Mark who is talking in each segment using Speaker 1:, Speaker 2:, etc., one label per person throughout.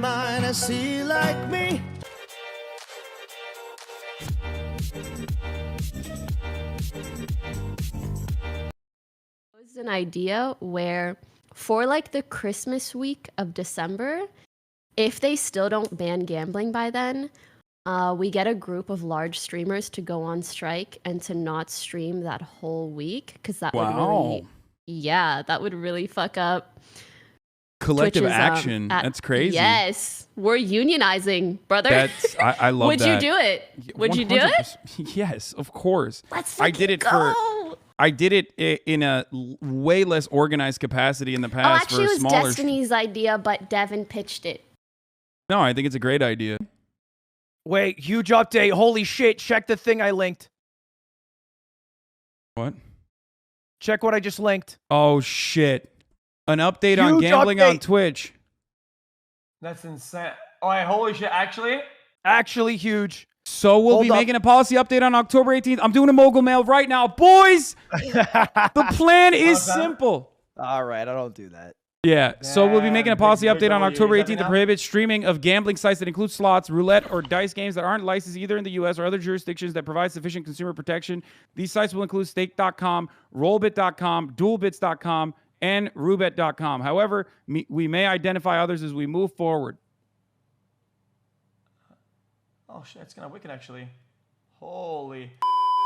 Speaker 1: mind, I see like me.
Speaker 2: Was an idea where for like the Christmas week of December, if they still don't ban gambling by then, we get a group of large streamers to go on strike and to not stream that whole week because that would really, yeah, that would really fuck up
Speaker 3: collective
Speaker 2: Twitch's,
Speaker 3: action. That's crazy.
Speaker 2: Yes, we're unionizing, brother.
Speaker 3: That's I love
Speaker 2: Would
Speaker 3: that.
Speaker 2: you do it? Would you do it?
Speaker 3: Yes, of course.
Speaker 2: Let's
Speaker 3: I did it
Speaker 2: go.
Speaker 3: I did it in a way less organized capacity in the past.
Speaker 2: Oh, actually,
Speaker 3: for
Speaker 2: it was
Speaker 3: smaller
Speaker 2: Destiny's idea, but Devin pitched it.
Speaker 3: No, I think it's a great idea.
Speaker 4: Wait, huge update. Holy shit. Check the thing I linked.
Speaker 3: What?
Speaker 4: Check what I just linked.
Speaker 3: Oh, shit. An update on
Speaker 4: Huge
Speaker 3: gambling
Speaker 4: update.
Speaker 3: on Twitch.
Speaker 5: That's insane. Oh, wait, holy shit. Actually?
Speaker 4: Actually huge.
Speaker 3: So we'll
Speaker 4: Hold
Speaker 3: be
Speaker 4: up.
Speaker 3: making a policy update on October 18th. I'm doing a mogul mail right now. Boys, the plan is simple.
Speaker 4: All right, I don't do that.
Speaker 3: Yeah, so we'll be making a
Speaker 5: Damn,
Speaker 3: policy
Speaker 5: big
Speaker 3: update on
Speaker 5: W.
Speaker 3: October
Speaker 5: Is that
Speaker 3: 18th to
Speaker 5: enough?
Speaker 3: prohibit streaming of gambling sites that include slots, roulette, or dice games that aren't licensed either in the U.S. or other jurisdictions that provide sufficient consumer protection. These sites will include stake.com, rollbit.com, duelbits.com, and roobet.com. However, we may identify others as we move forward.
Speaker 5: Oh, shit. It's kind of wicked, actually. Holy.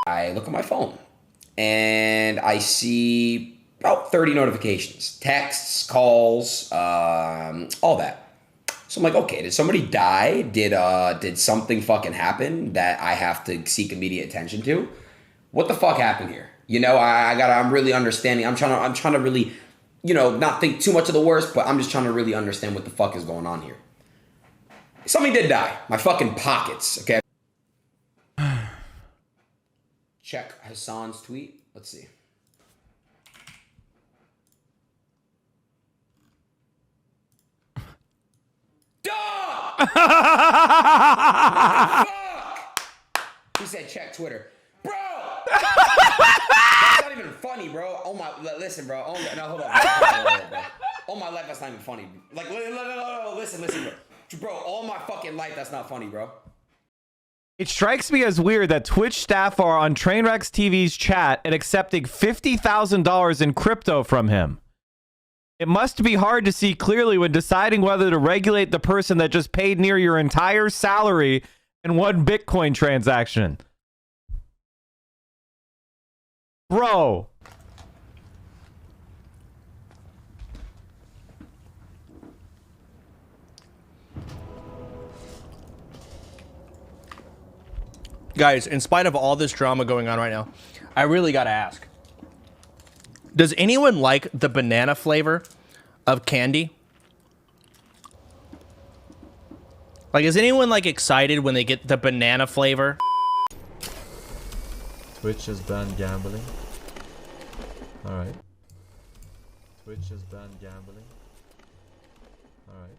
Speaker 6: I look at my phone and I see about 30 notifications, texts, calls, all that. So I'm like, okay, did somebody die? Did something fucking happen that I have to seek immediate attention to? What the fuck happened here? You know, I'm really understanding. I'm trying to really, you know, not think too much of the worst, but I'm just trying to really understand what the fuck is going on here. Somebody did die. My fucking pockets, okay? Check Hassan's tweet. Let's see. Dog! Fuck! He said check Twitter. Bro! That's not even funny, bro. Oh my, listen, bro. Oh, no, hold on. Bro. All my life, that's not even funny. Like, no, listen, bro. Bro, all my fucking life, that's not funny, bro.
Speaker 7: It strikes me as weird that Twitch staff are on Trainwrecks TV's chat and accepting $50,000 in crypto from him. It must be hard to see clearly when deciding whether to regulate the person that just paid near your entire salary in one Bitcoin transaction. Bro.
Speaker 8: Guys, in spite of all this drama going on right now, I really gotta ask. Does anyone like the banana flavor of candy? Like, is anyone like excited when they get the banana flavor?
Speaker 9: Twitch has banned gambling. Alright. Twitch has banned gambling. Alright.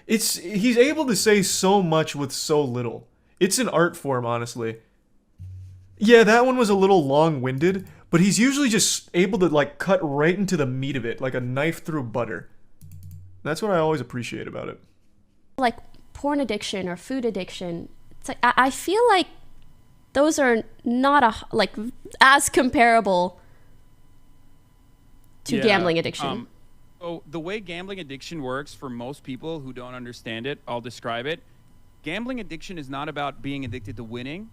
Speaker 10: He's able to say so much with so little. It's an art form, honestly. Yeah, that one was a little long-winded, but he's usually just able to, like, cut right into the meat of it, like a knife through butter. That's what I always appreciate about it.
Speaker 2: Like porn addiction or food addiction, it's like I feel like those are not as comparable to gambling addiction.
Speaker 3: So the way gambling addiction works for most people who don't understand it, I'll describe it. Gambling addiction is not about being addicted to winning.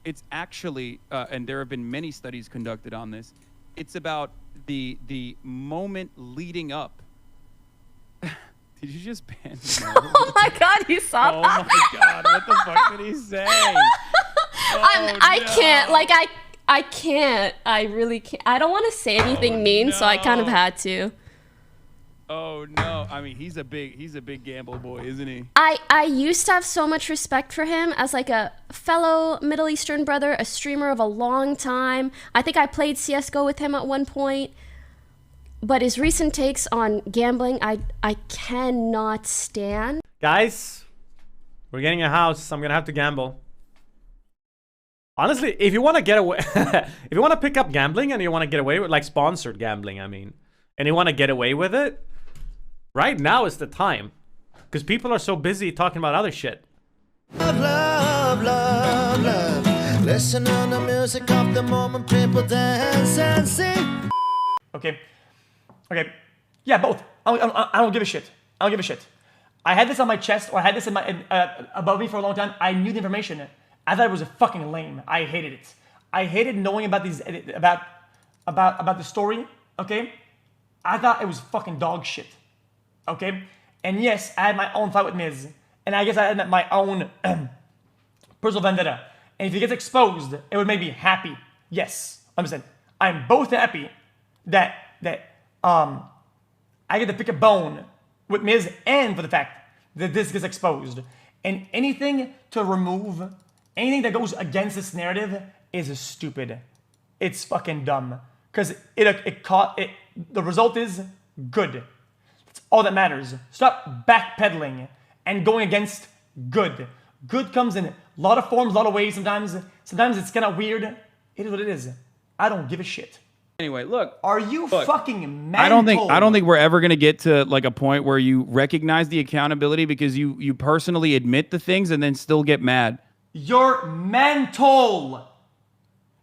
Speaker 3: It's actually, and there have been many studies conducted on this, it's about the moment leading up. Did you just ban me?
Speaker 2: Oh my god, you saw
Speaker 3: Oh
Speaker 2: that?
Speaker 3: my god, what the fuck did he say?
Speaker 2: I can't, like, I can't. I really can't. I don't want to say anything mean, so I kind of had to.
Speaker 3: Oh no! I mean, he's a big gamble boy, isn't he?
Speaker 2: I used to have so much respect for him as like a fellow Middle Eastern brother, a streamer of a long time. I think I played CS:GO with him at one point. But his recent takes on gambling, I cannot stand.
Speaker 11: Guys, we're getting a house. I'm gonna have to gamble. Honestly, if you want to get away, if you want to pick up gambling and you want to get away with, like, sponsored gambling, I mean, and you want to get away with it, right now is the time. Because people are so busy talking about other shit.
Speaker 1: Love, love, love, love. Listen to the music of the moment, people dance and sing.
Speaker 5: Okay. Okay. Yeah, both. I don't give a shit. I don't give a shit. I had this on my chest, or I had this in my above me for a long time. I knew the information. I thought it was a fucking lame. I hated it. I hated knowing about these about the story. Okay. I thought it was fucking dog shit. Okay. And yes, I had my own fight with Miz, and I guess I had my own personal vendetta. And if he gets exposed, it would make me happy. Yes, understand. I'm both happy that I get to pick a bone with Miz, and for the fact that this gets exposed. And anything to remove, anything that goes against this narrative is stupid. It's fucking dumb. Because the result is good. That's all that matters. Stop backpedaling and going against good. Good comes in a lot of forms, a lot of ways. Sometimes it's kind of weird. It is what it is. I don't give a shit.
Speaker 3: Anyway, look.
Speaker 5: Are you fucking mad?
Speaker 3: I don't think we're ever gonna get to like a point where you recognize the accountability because you personally admit the things and then still get mad.
Speaker 5: You're mental.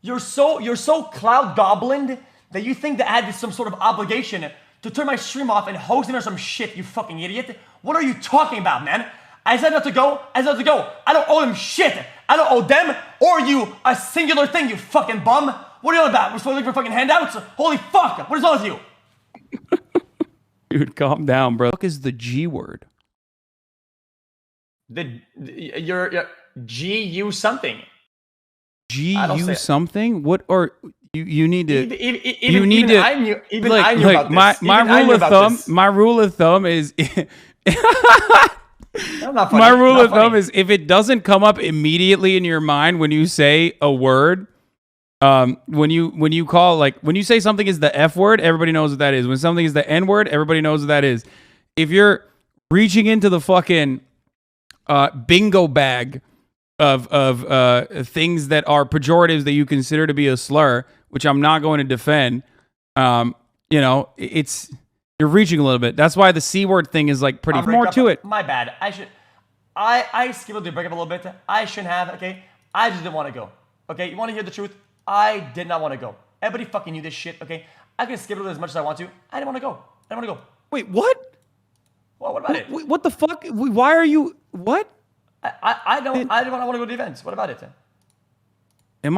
Speaker 5: You're so cloud goblin that you think that I had some sort of obligation to turn my stream off and host it or some shit, you fucking idiot. What are you talking about, man? I said not to go. I said not to go. I don't owe them shit. I don't owe them or you a singular thing, you fucking bum. What are you on about? We're supposed to look for fucking handouts? Holy fuck. What is wrong with you?
Speaker 3: Dude, calm down, bro. What is the G word?
Speaker 5: You're G-U something.
Speaker 3: G-U something? What are... You need to...
Speaker 5: I knew about this.
Speaker 3: My rule of thumb is... My rule of thumb is if it doesn't come up immediately in your mind when you say a word... when you say something is the F word, everybody knows what that is. When something is the N word, everybody knows what that is. If you're reaching into the fucking bingo bag of things that are pejoratives that you consider to be a slur, which I'm not going to defend, you're reaching a little bit. That's why the C word thing is like pretty more to it.
Speaker 5: My bad. I skipped the breakup a little bit. I shouldn't have. Okay, I just didn't want to go. Okay, you want to hear the truth? I did not want to go. Everybody fucking knew this shit, okay? I can skip it as much as I want to. I didn't want to go. I didn't want to go.
Speaker 3: Wait, what?
Speaker 5: Well, what about it?
Speaker 3: What the fuck? Why are you... What?
Speaker 5: I didn't want to go to the events. What about it?
Speaker 3: Am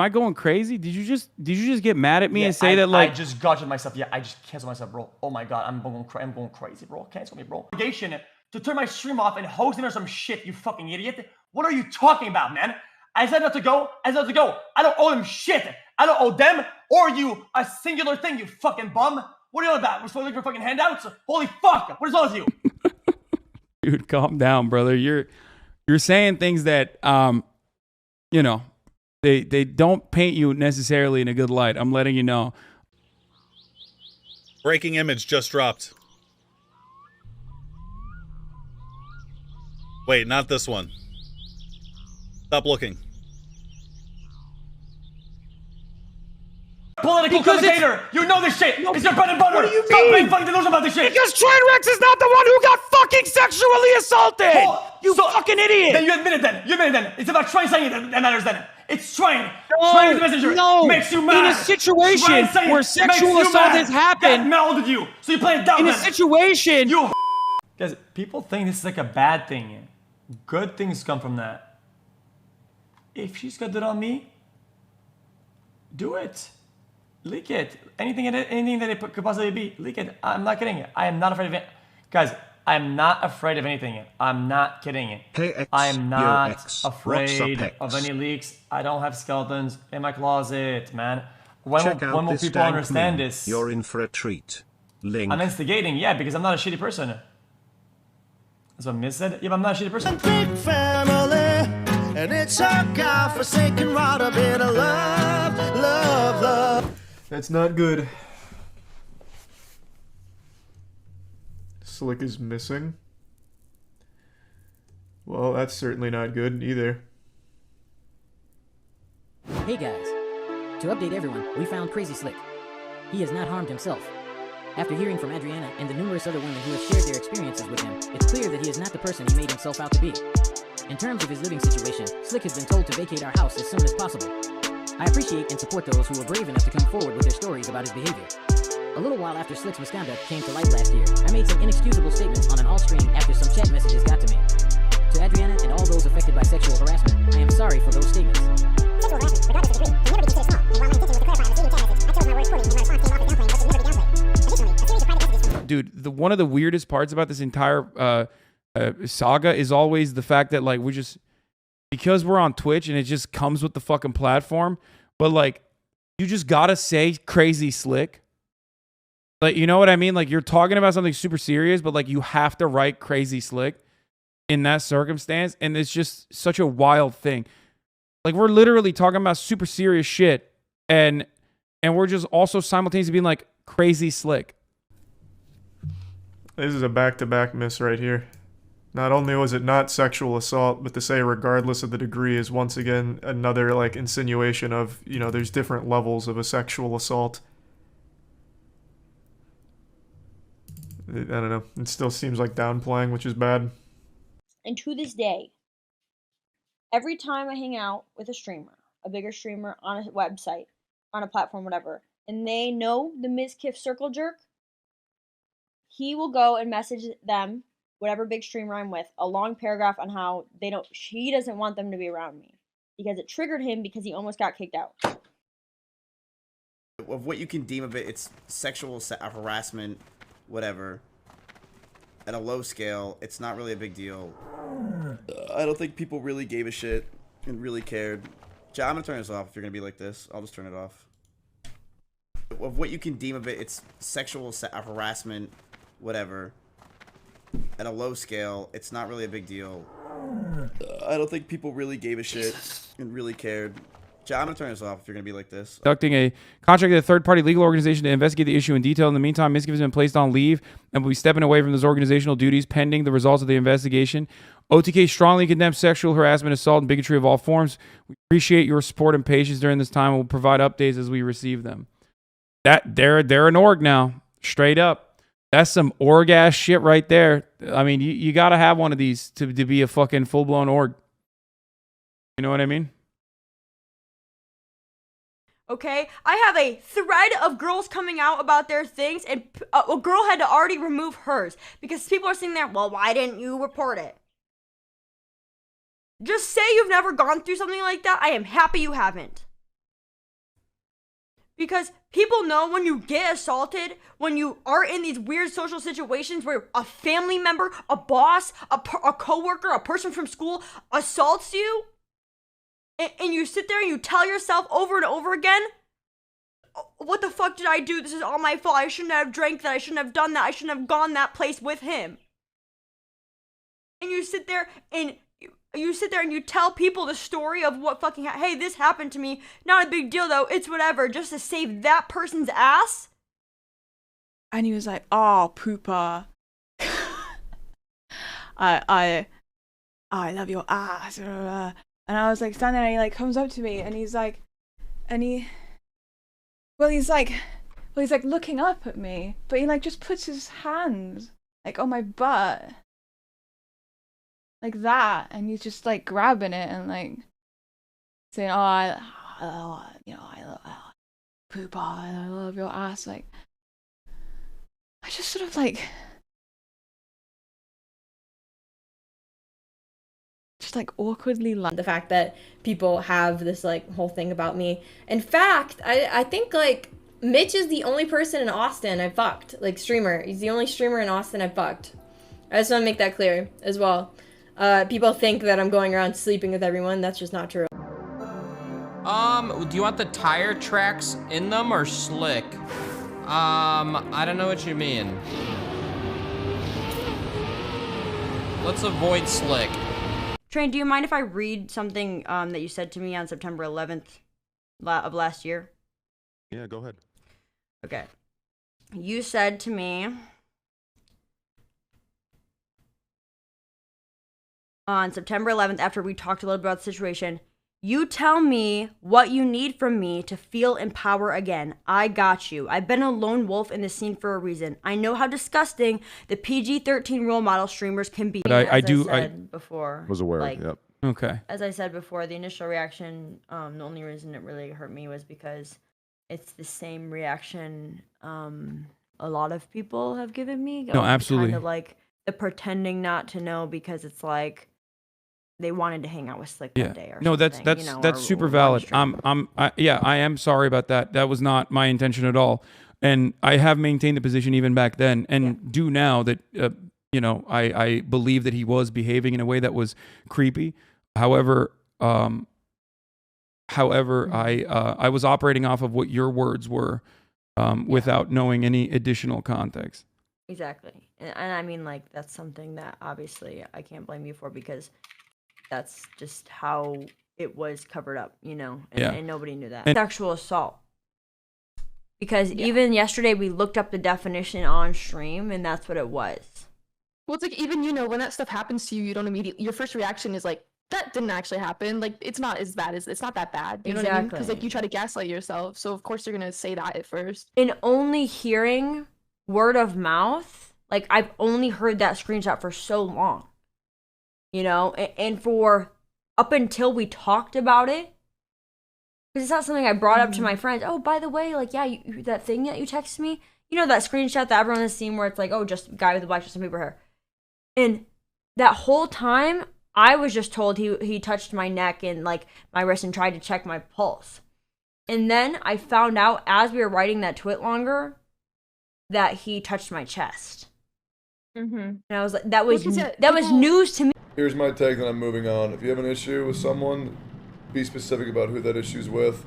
Speaker 3: I going crazy? Did you just get mad at me and say that like...
Speaker 5: I just gotcha myself. Yeah, I just canceled myself, bro. Oh my god, I'm going crazy, bro. Cancel me, bro. Obligation to turn my stream off and host it or some shit, you fucking idiot. What are you talking about, man? I said not to go. I said not to go. I don't owe them shit. I don't owe them or you a singular thing, you fucking bum. What are you on about? We're supposed to look for fucking handouts? Holy fuck. What is wrong with you?
Speaker 3: Dude, calm down, brother. You're saying things that, they don't paint you necessarily in a good light. I'm letting you know.
Speaker 12: Breaking image just dropped. Wait, not this one. Stop looking.
Speaker 5: Political commentator, you know this shit. It's your bread and butter.
Speaker 4: What do you
Speaker 5: Stop
Speaker 4: mean?
Speaker 5: being fucking delusional about this shit.
Speaker 4: Because Trainwreck is not the one who got fucking sexually assaulted. You fucking idiot.
Speaker 5: Then you admit it then. It's about Train saying it that matters then. It's Train. Train is the messenger.
Speaker 4: No.
Speaker 5: Makes you mad.
Speaker 4: In a situation where sexual assault has happened.
Speaker 5: That melded you. So you play it down.
Speaker 4: In a situation.
Speaker 5: Guys, people think this is like a bad thing. Good things come from that. If she's got it on me, do it. Leak it. Anything that it could possibly be, leak it. I'm not kidding. I am not afraid of it. Guys, I'm not afraid of anything. I'm not kidding. I am not afraid of any leaks. I don't have skeletons in my closet, man. When will people understand this?
Speaker 13: You're in for a treat. Link.
Speaker 5: I'm instigating, yeah, because I'm not a shitty person. That's what Miz said. Yeah, but I'm not a shitty person.
Speaker 1: Big family, and it's our God-forsaken right, a bit of love, love, love.
Speaker 10: That's not good. Slick is missing. Well, that's certainly not good either.
Speaker 14: Hey guys, to update everyone, we found Crazy Slick. He has not harmed himself. After hearing from Adriana and the numerous other women who have shared their experiences with him, it's clear that he is not the person he made himself out to be. In terms of his living situation, Slick has been told to vacate our house as soon as possible. I appreciate and support those who were brave enough to come forward with their stories about his behavior. A little while after Slick's misconduct came to light last year, I made some inexcusable statements on an all-stream after some chat messages got to me. To Adriana and all those affected by sexual harassment, I am sorry for those statements. Sexual harassment, regardless of degree, can never be considered small, and while my intention was to clarify on receiving chat message, I chose my words poorly and my response came off as downplaying what should never be downplayed. Additionally, a series of private messages from...
Speaker 3: Dude, one of the weirdest parts about this entire saga is always the fact that, like, because we're on Twitch and it just comes with the fucking platform, but, like, you just gotta say Crazy Slick. Like, you know what I mean? Like, you're talking about something super serious, but, like, you have to write Crazy Slick in that circumstance, and it's just such a wild thing. Like, we're literally talking about super serious shit, and we're just also simultaneously being like Crazy Slick.
Speaker 10: This is a back-to-back miss right here. Not only was it not sexual assault, but to say regardless of the degree is once again another, like, insinuation of, you know, there's different levels of a sexual assault. I don't know. It still seems like downplaying, which is bad.
Speaker 15: And to this day, every time I hang out with a streamer, a bigger streamer on a website, on a platform, whatever, and they know the Ms. Kiff Circle Jerk, he will go and message them, whatever big streamer I'm with, a long paragraph on how he doesn't want them to be around me because it triggered him because he almost got kicked out.
Speaker 16: Of what you can deem of it, it's sexual harassment, whatever. At a low scale, it's not really a big deal. I don't think people really gave a shit and really cared. I'm gonna turn this off if you're gonna be like this. I'll just turn it off. Of what you can deem of it, it's sexual harassment, whatever. At a low scale, it's not really a big deal. I don't think people really gave a shit and really cared. I'm gonna turn this off if you're gonna be like this.
Speaker 3: Conducting a contract with a third-party legal organization to investigate the issue in detail. In the meantime, Ms. Kiff has been placed on leave and will be stepping away from those organizational duties pending the results of the investigation. OTK strongly condemns sexual harassment, assault, and bigotry of all forms. We appreciate your support and patience during this time. We'll provide updates as we receive them. They're an org now, straight up. That's some org-ass shit right there. I mean, you got to have one of these to be a fucking full-blown org. You know what I mean?
Speaker 15: Okay, I have a thread of girls coming out about their things, and a girl had to already remove hers because people are sitting there, well, why didn't you report it? Just say you've never gone through something like that. I am happy you haven't. Because people know when you get assaulted, when you are in these weird social situations where a family member, a boss, a coworker, a person from school assaults you, and you sit there and you tell yourself over and over again, what the fuck did I do? This is all my fault. I shouldn't have drank that. I shouldn't have done that. I shouldn't have gone that place with him. And you sit there and you tell people the story of what fucking hey, this happened to me. Not a big deal though. It's whatever. Just to save that person's ass.
Speaker 17: And he was like, "Oh, pooper. I love your ass." And I was like standing there and he like comes up to me and he's like looking up at me, but he like just puts his hands like on my butt like that, and he's just like grabbing it and like saying, I pooper, I love your ass. Like, I just sort of like just like awkwardly like
Speaker 18: the fact that people have this like whole thing about me. In fact, I think like Mitch is the only person in Austin I've fucked, like streamer. He's the only streamer in Austin I've fucked. I just want to make that clear as well. People think that I'm going around sleeping with everyone. That's just not true.
Speaker 19: Do you want the tire tracks in them or slick? I don't know what you mean. Let's avoid slick.
Speaker 15: Train, do you mind if I read something that you said to me on September 11th of last year?
Speaker 20: Yeah, go ahead.
Speaker 15: Okay. You said to me on September 11th, after we talked a little bit about the situation, You tell me what you need from me to feel empowered again. I got you. I've been a lone wolf in the scene for a reason. I know how disgusting the PG-13 role model streamers can be.
Speaker 3: But I
Speaker 15: said before.
Speaker 20: Was aware.
Speaker 15: Like,
Speaker 20: Yep.
Speaker 3: Okay.
Speaker 15: As I said before, the initial reaction, the only reason it really hurt me was because it's the same reaction a lot of people have given me.
Speaker 3: No, absolutely.
Speaker 15: Kind of like the pretending not to know because it's like they wanted to hang out with Slick that day or
Speaker 3: no,
Speaker 15: something.
Speaker 3: that's super valid. I am sorry about that. That was not my intention at all. And I have maintained the position even back then and do now that, I believe that he was behaving in a way that was creepy. However, I was operating off of what your words were without knowing any additional context.
Speaker 15: Exactly. And I mean, like, that's something that obviously I can't blame you for because that's just how it was covered up, and nobody knew that. Sexual assault. Because even yesterday we looked up the definition on stream and that's what it was.
Speaker 21: Well, it's like even, when that stuff happens to you, you don't immediately, your first reaction is like, that didn't actually happen. Like, it's not as bad as, it's not that bad. You know what I mean? Because like you try to gaslight yourself. So of course you're going to say that at first.
Speaker 15: And only hearing word of mouth, like I've only heard that screenshot for so long. And for up until we talked about it, because it's not something I brought up to my friends. Oh, by the way, like, yeah, that thing that you texted me, that screenshot that everyone has seen where it's like, oh, just guy with the black Justin Bieber hair. And that whole time, I was just told he touched my neck and like my wrist and tried to check my pulse. And then I found out as we were writing that twit longer that he touched my chest. And I was like, that was news to me.
Speaker 22: Here's my take, and I'm moving on. If you have an issue with someone, be specific about who that issue's with.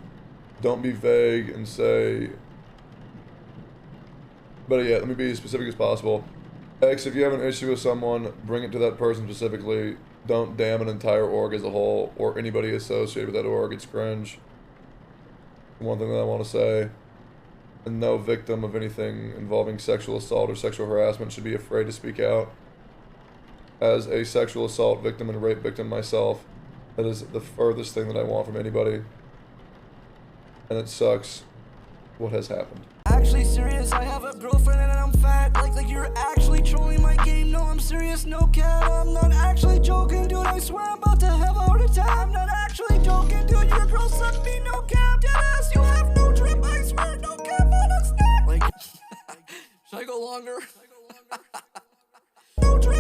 Speaker 22: Don't be vague and say... Better yet, let me be as specific as possible. X, if you have an issue with someone, bring it to that person specifically. Don't damn an entire org as a whole, or anybody associated with that org. It's cringe. One thing that I want to say. And no victim of anything involving sexual assault or sexual harassment should be afraid to speak out. As a sexual assault victim and rape victim myself, that is the furthest thing that I want from anybody. And it sucks what has happened.
Speaker 23: Actually serious, I have a girlfriend and I'm fat. Like you're actually trolling my game. No, I'm serious, no cap. I'm not actually joking, dude. I swear I'm about to have a heart attack. I'm not actually joking, dude. Your girl sucked me, no cap. Deadass, you have no drip, I swear, no cap on a snack. Like, should I go longer?